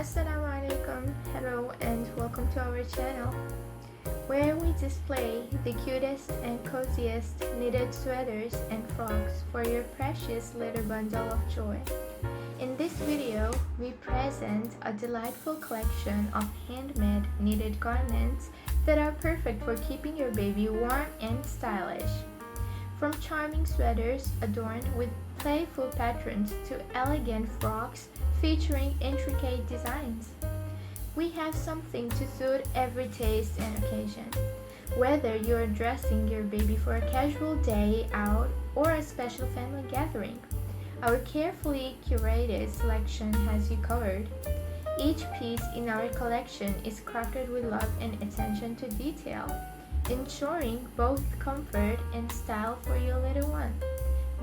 Assalamualaikum, hello and welcome to our channel, where we display the cutest and coziest knitted sweaters and frocks for your precious little bundle of joy. In this video, we present a delightful collection of handmade knitted garments that are perfect for keeping your baby warm and stylish. From charming sweaters adorned with playful patterns to elegant frocks featuring intricate designs, we have something to suit every taste and occasion. Whether you're dressing your baby for a casual day out or a special family gathering, our carefully curated selection has you covered. Each piece in our collection is crafted with love and attention to detail, ensuring both comfort and style for your little one.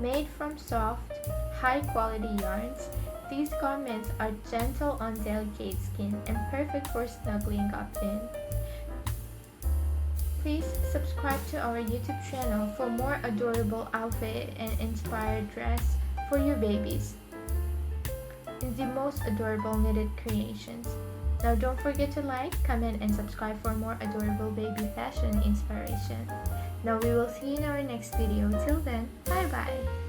Made from soft, high-quality yarns, these garments are gentle on delicate skin and perfect for snuggling up in. Please subscribe to our YouTube channel for more adorable outfit and inspired dress for your babies and the most adorable knitted creations. Now don't forget to like, comment, and subscribe for more adorable baby fashion inspiration. Now we will see you in our next video. Till then, bye bye!